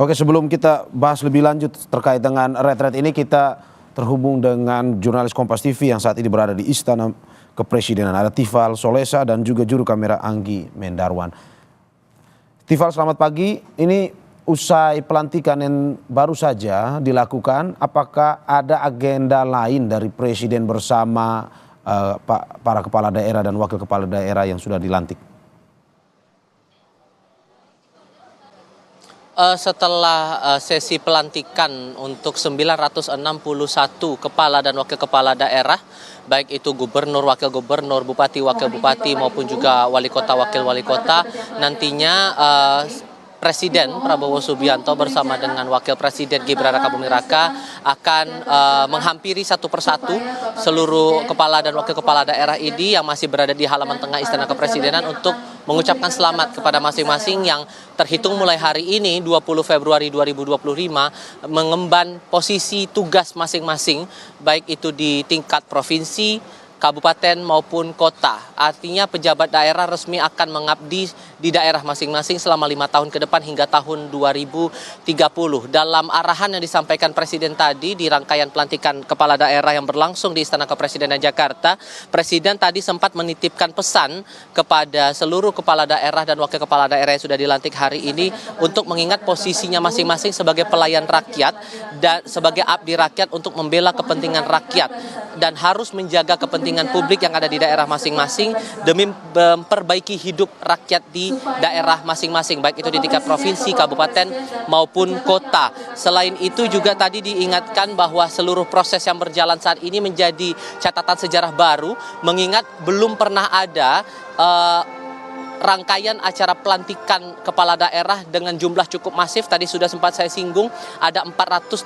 Oke, sebelum kita bahas lebih lanjut terkait dengan retret ini, kita terhubung dengan jurnalis Kompas TV yang saat ini berada di Istana Kepresidenan. Ada Tifal Solesa dan juga juru kamera Anggi Mendarwan. Tifal, selamat pagi. Ini usai pelantikan yang baru saja dilakukan, apakah ada agenda lain dari Presiden bersama para kepala daerah dan wakil kepala daerah yang sudah dilantik? Setelah sesi pelantikan untuk 961 kepala dan wakil kepala daerah, baik itu gubernur, wakil gubernur, bupati, wakil bupati maupun juga wali kota, wakil wali kota, nantinya Presiden Prabowo Subianto bersama dengan Wakil Presiden Gibran Rakabuming Raka akan menghampiri satu persatu seluruh kepala dan wakil kepala daerah ini yang masih berada di halaman tengah Istana Kepresidenan untuk mengucapkan selamat kepada masing-masing yang terhitung mulai hari ini 20 Februari 2025 mengemban posisi tugas masing-masing, baik itu di tingkat provinsi, kabupaten maupun kota. Artinya pejabat daerah resmi akan mengabdi di daerah masing-masing selama 5 tahun ke depan hingga tahun 2030. Dalam arahan yang disampaikan Presiden tadi di rangkaian pelantikan kepala daerah yang berlangsung di Istana Kepresidenan Jakarta, Presiden tadi sempat menitipkan pesan kepada seluruh kepala daerah dan wakil kepala daerah yang sudah dilantik hari ini untuk mengingat posisinya masing-masing sebagai pelayan rakyat dan sebagai abdi rakyat untuk membela kepentingan rakyat dan harus menjaga kepentingan publik yang ada di daerah masing-masing demi memperbaiki hidup rakyat di daerah masing-masing, baik itu di tingkat provinsi, kabupaten maupun kota. Selain itu juga tadi diingatkan bahwa seluruh proses yang berjalan saat ini menjadi catatan sejarah baru, mengingat belum pernah ada rangkaian acara pelantikan kepala daerah dengan jumlah cukup masif. Tadi sudah sempat saya singgung, ada 481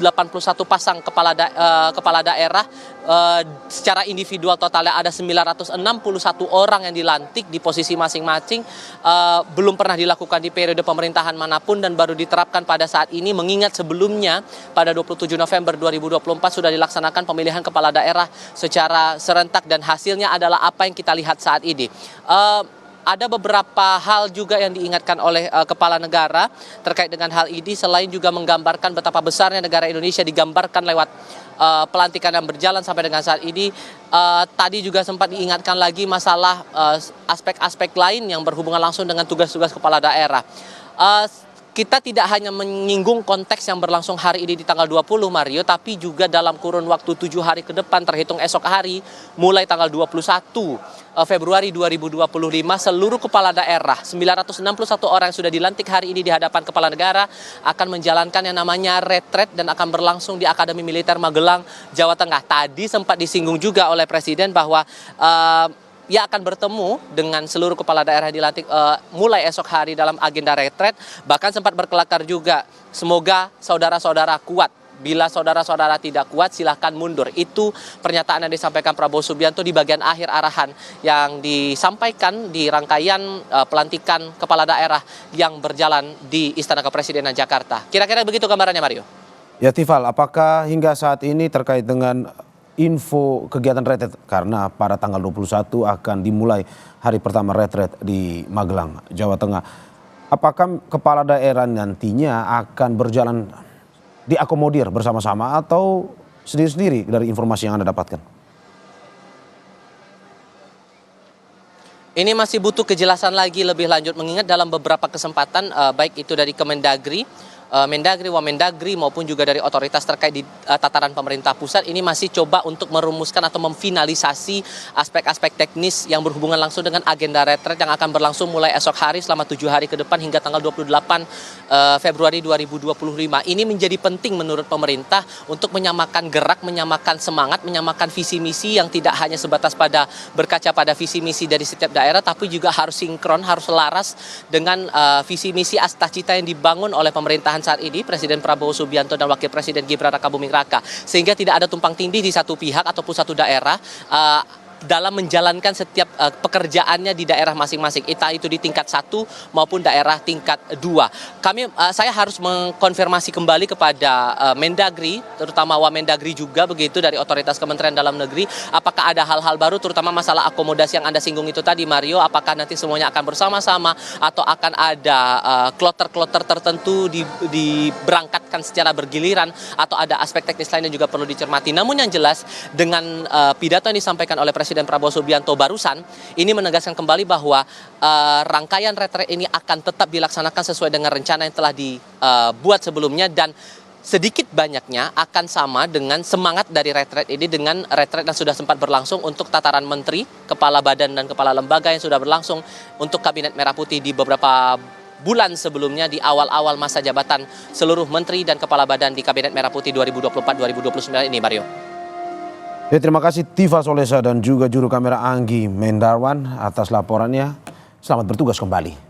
pasang kepala daerah. Secara individual totalnya ada 961 orang yang dilantik di posisi masing-masing. Belum pernah dilakukan di periode pemerintahan manapun dan baru diterapkan pada saat ini, mengingat sebelumnya pada 27 November 2024 sudah dilaksanakan pemilihan kepala daerah secara serentak dan hasilnya adalah apa yang kita lihat saat ini. Ada beberapa hal juga yang diingatkan oleh kepala negara terkait dengan hal ini, selain juga menggambarkan betapa besarnya negara Indonesia digambarkan lewat pelantikan yang berjalan sampai dengan saat ini. Tadi juga sempat diingatkan lagi masalah aspek-aspek lain yang berhubungan langsung dengan tugas-tugas kepala daerah. Kita tidak hanya menyinggung konteks yang berlangsung hari ini di tanggal 20 Mario, tapi juga dalam kurun waktu 7 hari ke depan terhitung esok hari, mulai tanggal 21 Februari 2025, seluruh kepala daerah, 961 orang yang sudah dilantik hari ini di hadapan kepala negara akan menjalankan yang namanya retret dan akan berlangsung di Akademi Militer Magelang, Jawa Tengah. Tadi sempat disinggung juga oleh Presiden bahwa ia akan bertemu dengan seluruh kepala daerah dilantik mulai esok hari dalam agenda retret. Bahkan sempat berkelakar juga, semoga saudara-saudara kuat. Bila saudara-saudara tidak kuat, silahkan mundur. Itu pernyataan yang disampaikan Prabowo Subianto di bagian akhir arahan yang disampaikan di rangkaian pelantikan kepala daerah yang berjalan di Istana Kepresidenan Jakarta. Kira-kira begitu gambarannya, Mario. Ya, Tifal, apakah hingga saat ini terkait dengan info kegiatan retret, karena pada tanggal 21 akan dimulai hari pertama retret di Magelang, Jawa Tengah, apakah kepala daerah nantinya akan berjalan diakomodir bersama-sama atau sendiri-sendiri dari informasi yang Anda dapatkan? Ini masih butuh kejelasan lagi lebih lanjut, mengingat dalam beberapa kesempatan baik itu dari Kemendagri, Mendagri, Wamendagri maupun juga dari otoritas terkait di tataran pemerintah pusat ini masih coba untuk merumuskan atau memfinalisasi aspek-aspek teknis yang berhubungan langsung dengan agenda retret yang akan berlangsung mulai esok hari selama 7 hari ke depan hingga tanggal 28 Februari 2025. Ini menjadi penting menurut pemerintah untuk menyamakan gerak, menyamakan semangat, menyamakan visi misi yang tidak hanya sebatas pada berkaca pada visi misi dari setiap daerah, tapi juga harus sinkron, harus selaras dengan visi misi cita-cita yang dibangun oleh pemerintahan saat ini, Presiden Prabowo Subianto dan Wakil Presiden Gibran Rakabuming Raka, sehingga tidak ada tumpang tindih di satu pihak ataupun satu daerah. dalam menjalankan setiap pekerjaannya di daerah masing-masing, entah itu di tingkat 1 maupun daerah tingkat 2. Saya harus mengkonfirmasi kembali kepada Mendagri, terutama Wamendagri juga begitu dari otoritas Kementerian Dalam Negeri, apakah ada hal-hal baru terutama masalah akomodasi yang Anda singgung itu tadi, Mario, apakah nanti semuanya akan bersama-sama atau akan ada kloter-kloter tertentu diberangkatkan secara bergiliran atau ada aspek teknis lain yang juga perlu dicermati. Namun yang jelas dengan pidato yang disampaikan oleh Presiden Prabowo Subianto barusan ini menegaskan kembali bahwa rangkaian retret ini akan tetap dilaksanakan sesuai dengan rencana yang telah dibuat sebelumnya dan sedikit banyaknya akan sama dengan semangat dari retret ini dengan retret yang sudah sempat berlangsung untuk tataran menteri, kepala badan dan kepala lembaga yang sudah berlangsung untuk Kabinet Merah Putih di beberapa bulan sebelumnya di awal-awal masa jabatan seluruh menteri dan kepala badan di Kabinet Merah Putih 2024-2029 ini, Mario. Ya, terima kasih Tifa Solesa dan juga juru kamera Anggi Mendarwan atas laporannya. Selamat bertugas kembali.